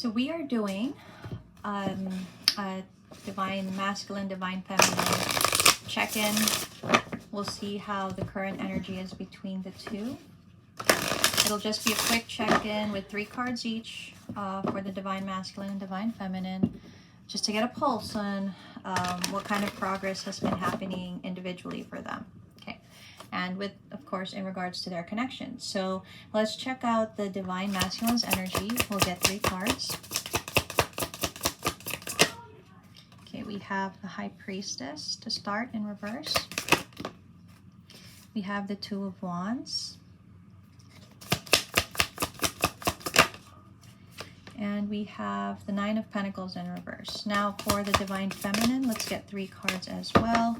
So we are doing a divine masculine, divine feminine check-in. We'll see how the current energy is between the two. It'll just be a quick check-in with 3 cards each for the divine masculine and divine feminine, just to get a pulse on what kind of progress has been happening individually for them. Okay, and with, of course, in regards to their connection. So let's check out the divine masculine's energy. We'll get 3 cards. Okay, we have the High Priestess to start in reverse. We have the 2 of Wands. And we have the 9 of Pentacles in reverse. Now for the divine feminine, let's get 3 cards as well.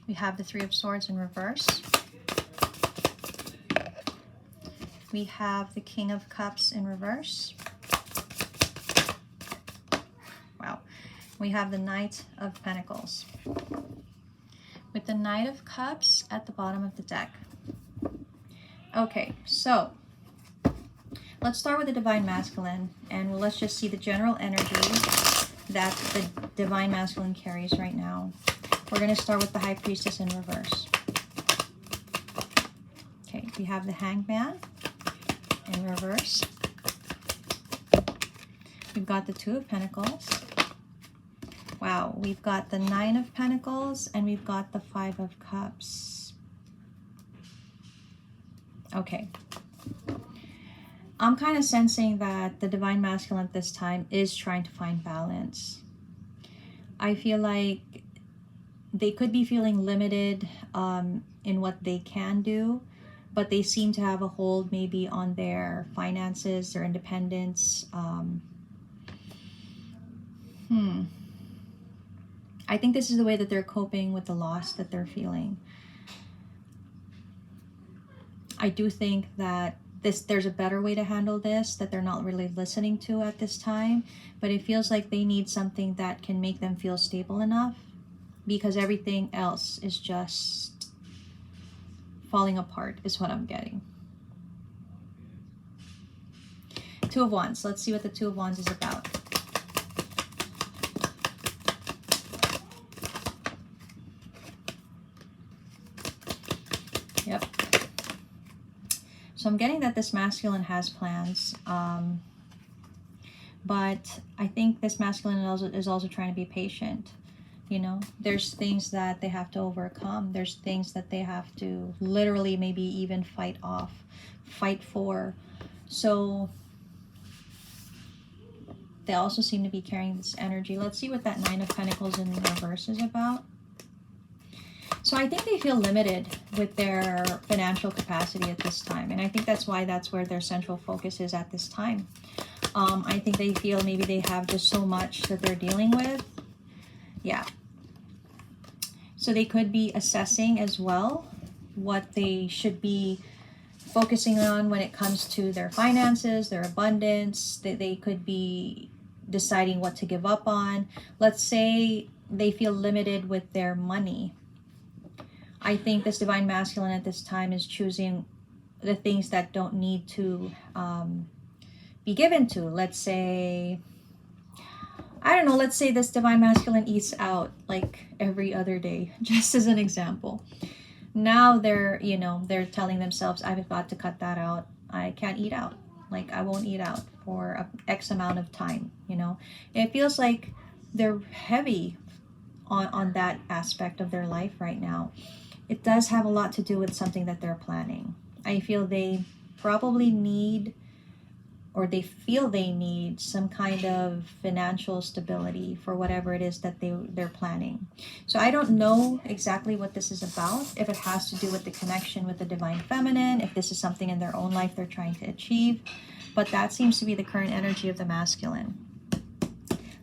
We have the 3 of Swords in reverse. We have the King of Cups in reverse. Wow. We have the Knight of Pentacles, with the Knight of Cups at the bottom of the deck. Okay, so let's start with the divine masculine, and let's just see the general energy that the divine masculine carries right now. We're going to start with the High Priestess in reverse. Okay, we have the Hangman in reverse. We've got the 2 of Pentacles. Wow, we've got the 9 of Pentacles and we've got the 5 of Cups. Okay. I'm kind of sensing that the divine masculine at this time is trying to find balance. I feel like they could be feeling limited in what they can do, but they seem to have a hold maybe on their finances, their independence. I think this is the way that they're coping with the loss that they're feeling. I do think that there's a better way to handle this that they're not really listening to at this time, but it feels like they need something that can make them feel stable enough, because everything else is just falling apart is what I'm getting. 2 of Wands. Let's see what the 2 of Wands is about. Yep. So I'm getting that this masculine has plans, but I think this masculine is also trying to be patient. You know, there's things that they have to overcome. There's things that they have to literally maybe even fight for. So they also seem to be carrying this energy. Let's see what that 9 of Pentacles in reverse is about. So I think they feel limited with their financial capacity at this time. And I think that's where their central focus is at this time. I think they feel maybe they have just so much that they're dealing with. Yeah. So they could be assessing as well what they should be focusing on when it comes to their finances, their abundance. They could be deciding what to give up on. Let's say they feel limited with their money. I think this divine masculine at this time is choosing the things that don't need to be given to. Let's say, I don't know, let's say this divine masculine eats out like every other day, just as an example. Now they're telling themselves, I've got to cut that out. I can't eat out. Like, I won't eat out for X amount of time, you know. It feels like they're heavy on that aspect of their life right now. It does have a lot to do with something that they're planning. I feel they probably need, or they feel they need, some kind of financial stability for whatever it is that they're planning. So I don't know exactly what this is about, if it has to do with the connection with the divine feminine, if this is something in their own life they're trying to achieve, but that seems to be the current energy of the masculine.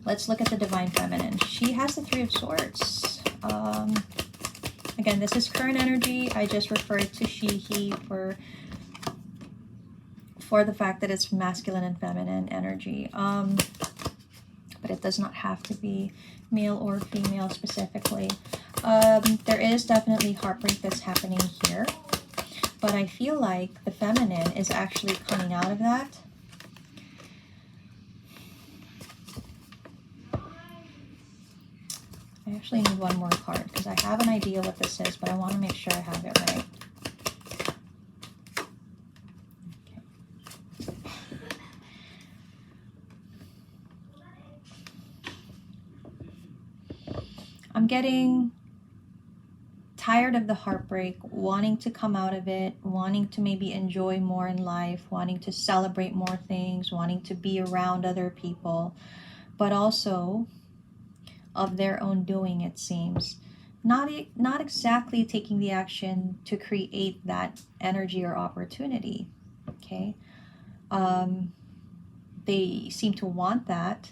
Let's look at the divine feminine. She has the 3 of Swords. Again, this is current energy. I just referred to she, he for the fact that it's masculine and feminine energy. But it does not have to be male or female specifically. There is definitely heartbreak that's happening here. But I feel like the feminine is actually coming out of that. I actually need one more card because I have an idea what this is, but I want to make sure I have it right. I'm getting tired of the heartbreak, wanting to come out of it, wanting to maybe enjoy more in life, wanting to celebrate more things, wanting to be around other people, but also of their own doing, it seems. Not exactly taking the action to create that energy or opportunity, okay? They seem to want that,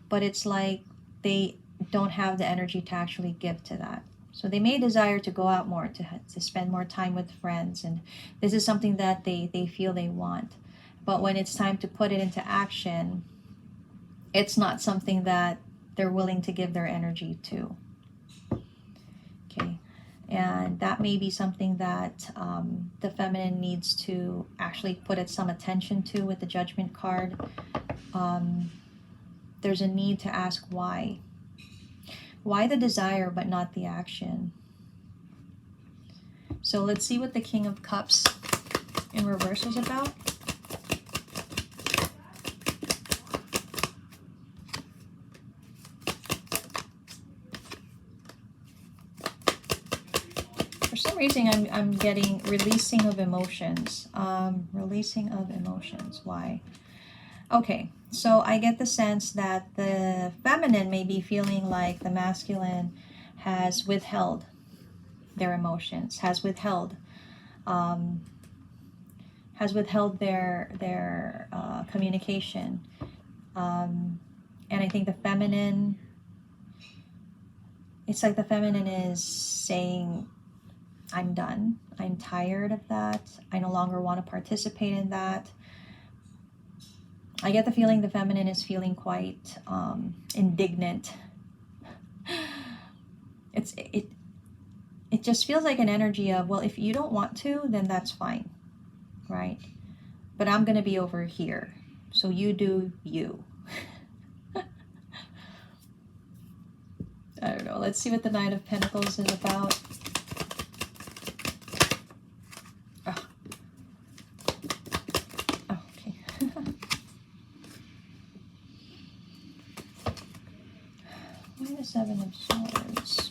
but it's like they don't have the energy to actually give to that. So they may desire to go out more, to spend more time with friends, and this is something that they feel they want. But when it's time to put it into action, it's not something that they're willing to give their energy to. Okay, and that may be something that the feminine needs to actually put it some attention to with the Judgment card. There's a need to ask why. Why the desire but not the action? So let's see what the King of Cups in reverse is about. For some reason, I'm getting releasing of emotions. Releasing of emotions. Why? Okay, so I get the sense that the feminine may be feeling like the masculine has withheld their emotions, has withheld their communication, and I think the feminine, it's like the feminine is saying, I'm done, I'm tired of that, I no longer want to participate in that. I get the feeling the feminine is feeling quite indignant. It just feels like an energy of, well, if you don't want to, then that's fine, right? But I'm going to be over here, so you do you. I don't know. Let's see what the Knight of Pentacles is about. Oh. Oh, okay. Why the Seven of Swords?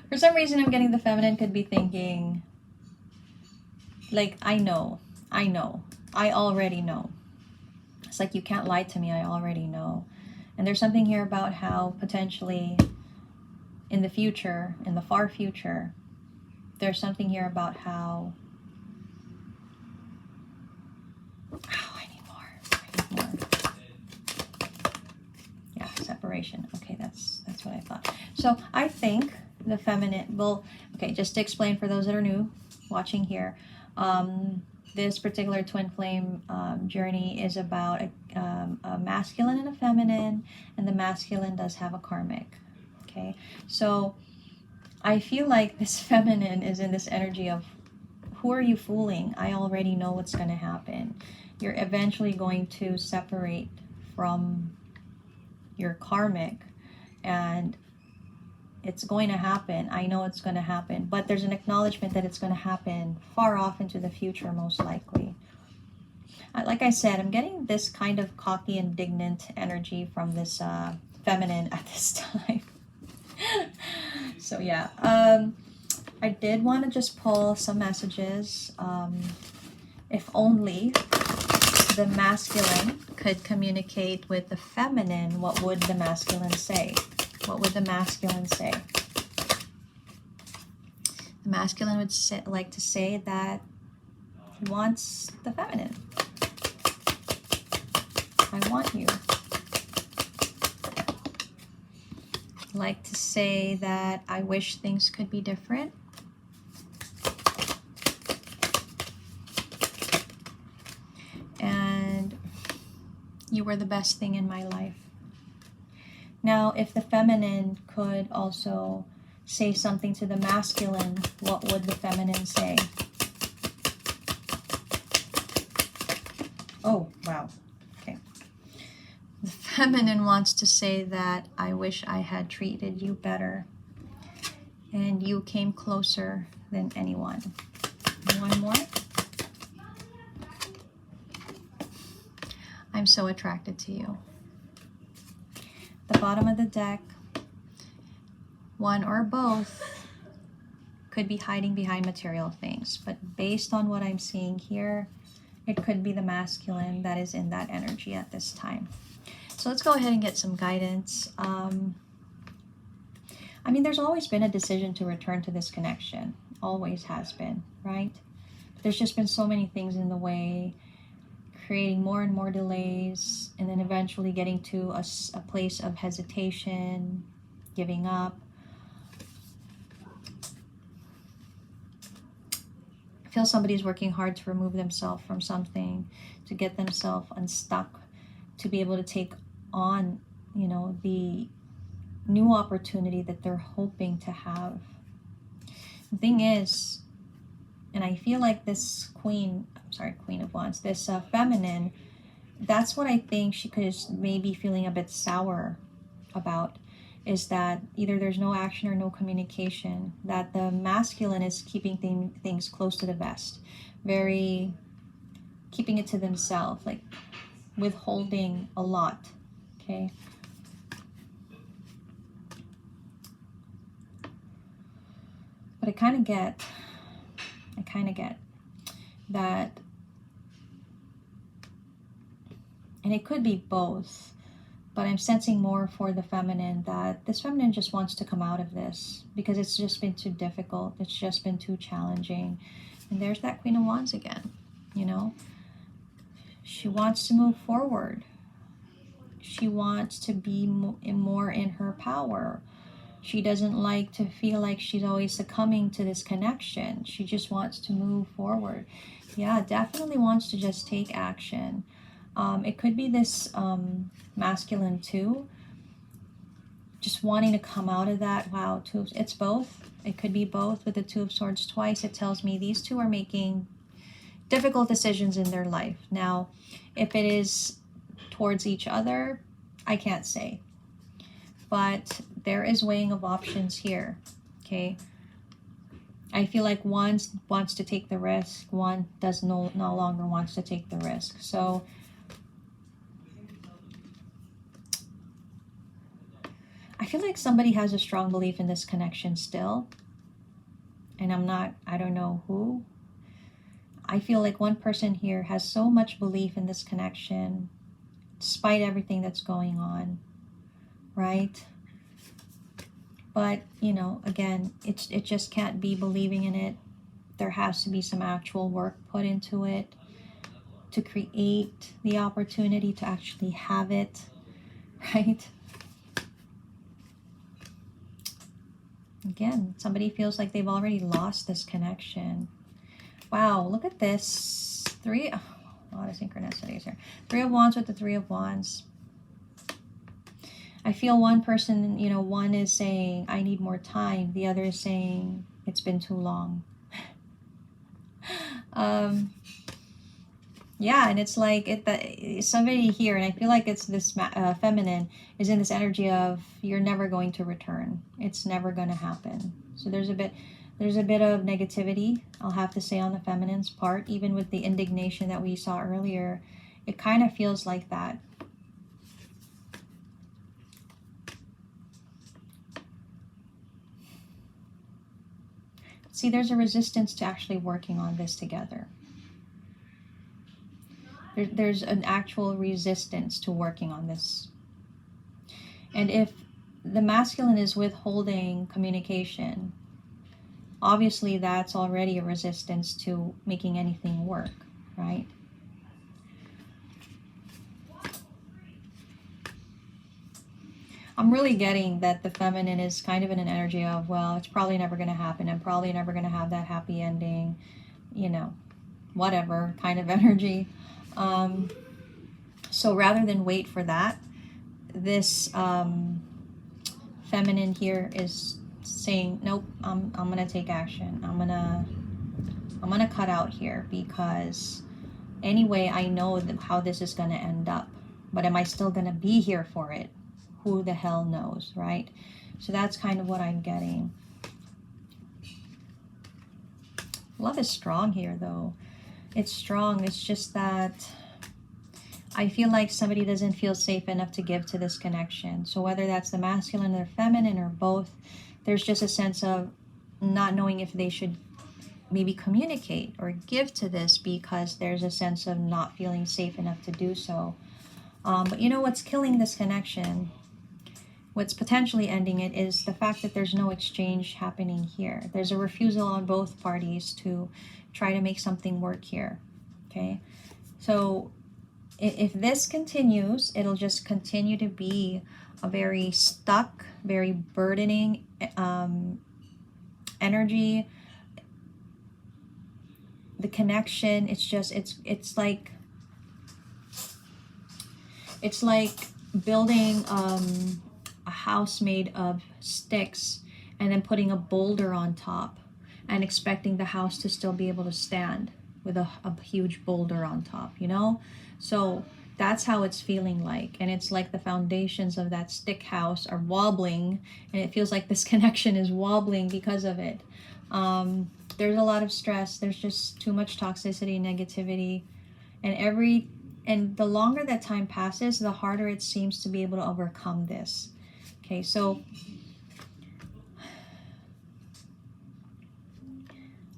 For some reason, I'm getting the feminine could be thinking, like, I know, I already know. It's like, you can't lie to me, I already know. And there's something here about how potentially in the future, in the far future, there's something here about how, I need more. Yeah, separation. Okay, that's what I thought. So I think the feminine, well, okay, just to explain for those that are new watching here, this particular twin flame journey is about a masculine and a feminine, and the masculine does have a karmic. Okay, so I feel like this feminine is in this energy of, who are you fooling? I already know what's going to happen. You're eventually going to separate from your karmic, and it's going to happen. I know it's going to happen, but there's an acknowledgement that it's going to happen far off into the future, most likely. Like I said, I'm getting this kind of cocky, indignant energy from this feminine at this time. So yeah, I did want to just pull some messages. If only the masculine could communicate with the feminine, what would the masculine say? What would the masculine say? The masculine would like to say that he wants the feminine. I want you. Like to say that I wish things could be different. And You were the best thing in my life. Now, if the feminine could also say something to the masculine, what would the feminine say? Oh, wow. Okay. The feminine wants to say that I wish I had treated you better, and you came closer than anyone. One more. I'm so attracted to you. The bottom of the deck, one or both could be hiding behind material things, but based on what I'm seeing here, it could be the masculine that is in that energy at this time. So let's go ahead and get some guidance. I mean, there's always been a decision to return to this connection. Always has been, right? There's just been so many things in the way, creating more and more delays, and then eventually getting to a place of hesitation, giving up. I feel somebody's working hard to remove themselves from something, to get themselves unstuck, to be able to take on, you know, the new opportunity that they're hoping to have. The thing is, and I feel like this Queen of Wands, this feminine, that's what I think she could maybe feeling a bit sour about, is that either there's no action or no communication, that the masculine is keeping things close to the vest, very keeping it to themselves, like withholding a lot, okay? But I kind of get that, and it could be both, but I'm sensing more for the feminine, that this feminine just wants to come out of this because it's just been too difficult, it's just been too challenging. And there's that Queen of Wands again, you know? She wants to move forward. She wants to be more in her power. She doesn't like to feel like she's always succumbing to this connection. She just wants to move forward. Yeah, definitely wants to just take action. It could be this masculine too, just wanting to come out of that. Wow, it's both. It could be both. With the Two of Swords twice, it tells me these two are making difficult decisions in their life. Now, if it is towards each other, I can't say. But there is weighing of options here, okay? I feel like one wants to take the risk, one does no longer wants to take the risk. So I feel like somebody has a strong belief in this connection still. And I don't know who. I feel like one person here has so much belief in this connection, despite everything that's going on, right? But, you know, again, it just can't be believing in it. There has to be some actual work put into it to create the opportunity to actually have it, right? Again, somebody feels like they've already lost this connection. Wow, look at this. A lot of synchronicities here. Three of Wands with the Three of Wands. I feel one person, you know, one is saying, I need more time. The other is saying, it's been too long. Yeah, and it's like somebody here, and I feel like it's this feminine, is in this energy of, you're never going to return. It's never going to happen. So there's a bit of negativity, I'll have to say, on the feminine's part. Even with the indignation that we saw earlier, it kind of feels like that. See, there's a resistance to actually working on this together. There's an actual resistance to working on this. And if the masculine is withholding communication, obviously that's already a resistance to making anything work, right? I'm really getting that the feminine is kind of in an energy of, well, it's probably never going to happen. I'm probably never going to have that happy ending, you know, whatever kind of energy. So rather than wait for that, this feminine here is saying, nope, I'm gonna take action. I'm gonna cut out here, because anyway, I know how this is gonna end up. But am I still gonna be here for it? Who the hell knows, right? So that's kind of what I'm getting. Love is strong here, though. It's strong. It's just that I feel like somebody doesn't feel safe enough to give to this connection. So whether that's the masculine or feminine or both, there's just a sense of not knowing if they should maybe communicate or give to this, because there's a sense of not feeling safe enough to do so. But you know what's killing this connection? What's potentially ending it is the fact that there's no exchange happening here. There's a refusal on both parties to try to make something work here. Okay, so if this continues, it'll just continue to be a very stuck, very burdening energy. The connection, it's like building a house made of sticks and then putting a boulder on top and expecting the house to still be able to stand with a huge boulder on top, you know? So that's how it's feeling like. And it's like the foundations of that stick house are wobbling, and it feels like this connection is wobbling because of it. There's a lot of stress. There's just too much toxicity, negativity, and the longer that time passes, the harder it seems to be able to overcome this. Okay, so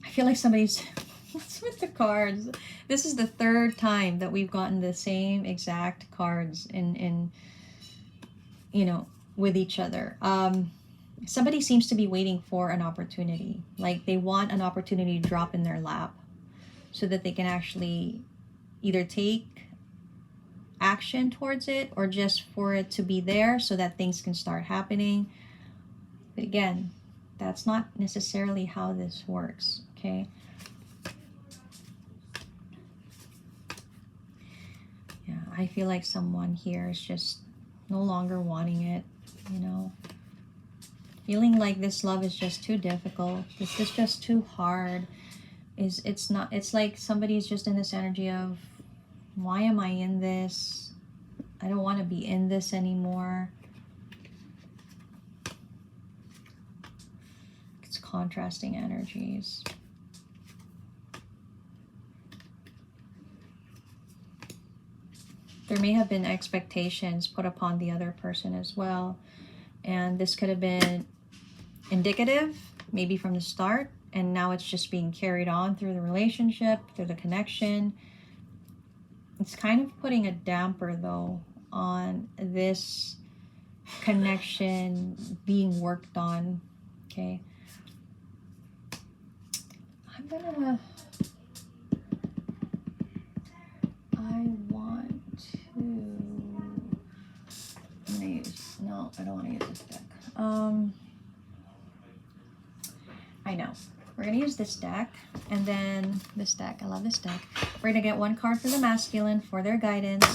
I feel like somebody's what's with the cards? This is the third time that we've gotten the same exact cards in you know, with each other. Somebody seems to be waiting for an opportunity. Like they want an opportunity to drop in their lap so that they can actually either take action towards it or just for it to be there so that things can start happening. But again, that's not necessarily how this works, okay? Yeah, I feel like someone here is just no longer wanting it, you know? Feeling like this love is just too difficult. This is just too hard. It's like somebody's just in this energy of, why am I in this? I don't want to be in this anymore. It's contrasting energies. There may have been expectations put upon the other person as well. And this could have been indicative, maybe from the start, and now it's just being carried on through the relationship, through the connection. It's kind of putting a damper, though, on this connection being worked on, okay? I don't want to use this deck. I know. We're going to use this deck, and then this deck. I love this deck. We're going to get one card for the masculine for their guidance,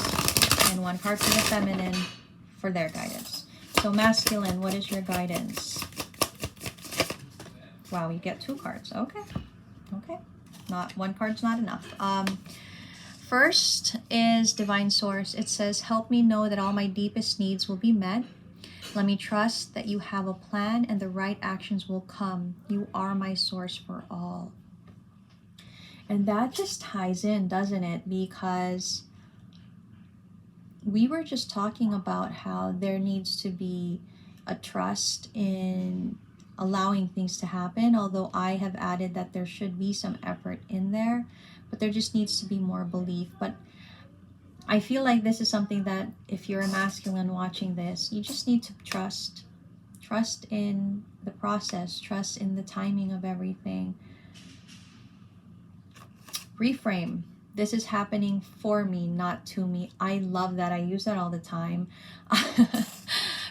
and one card for the feminine for their guidance. So masculine, what is your guidance? Wow, you get two cards. Okay. Okay. Not one card's not enough. First is Divine Source. It says, help me know that all my deepest needs will be met. Let me trust that you have a plan and the right actions will come. You are my source for all. And that just ties in, doesn't it? Because we were just talking about how there needs to be a trust in allowing things to happen, although I have added that there should be some effort in there, but there just needs to be more belief. But I feel like this is something that if you're a masculine watching this, you just need to trust in the process, trust in the timing of everything. Reframe. This is happening for me, not to me. I love that. I use that all the time.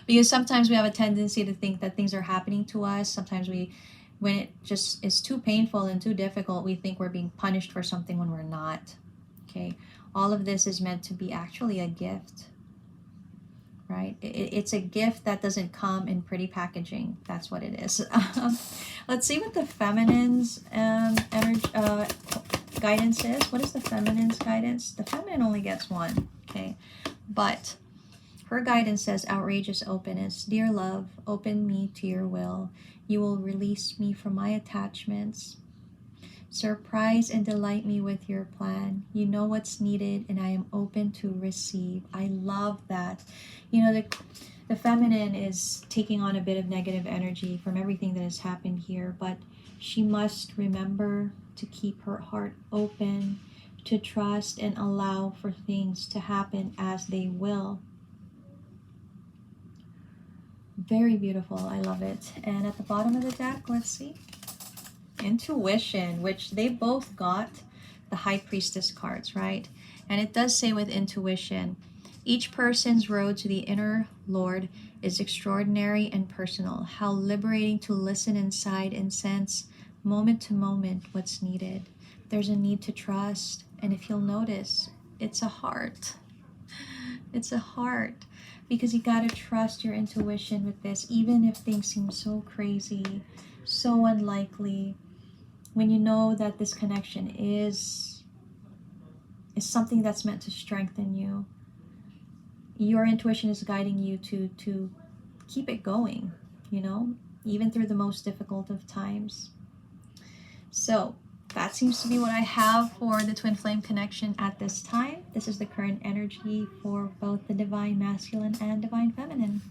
Because sometimes we have a tendency to think that things are happening to us. Sometimes when it just is too painful and too difficult, we think we're being punished for something when we're not. Okay, all of this is meant to be actually a gift, right? It's a gift that doesn't come in pretty packaging. That's what it is. Let's see what the feminine's energy guidance is. What is the feminine's guidance? The feminine only gets one, okay? But her guidance says, outrageous openness. Dear love, open me to your will. You will release me from my attachments. Surprise and delight me with your plan. You know what's needed, and I am open to receive. I love that. You know, the feminine is taking on a bit of negative energy from everything that has happened here, but she must remember to keep her heart open, to trust and allow for things to happen as they will. Very beautiful. I love it. And at the bottom of the deck, let's see. Intuition, which they both got the High Priestess cards, right? And it does say with intuition, each person's road to the inner Lord is extraordinary and personal. How liberating to listen inside and sense moment to moment what's needed. There's a need to trust, and if you'll notice, it's a heart. It's a heart, because you got to trust your intuition with this, even if things seem so crazy, so unlikely. When you know that this connection is something that's meant to strengthen you, your intuition is guiding you to keep it going, you know, even through the most difficult of times. So that seems to be what I have for the twin flame connection at this time. This is the current energy for both the divine masculine and divine feminine.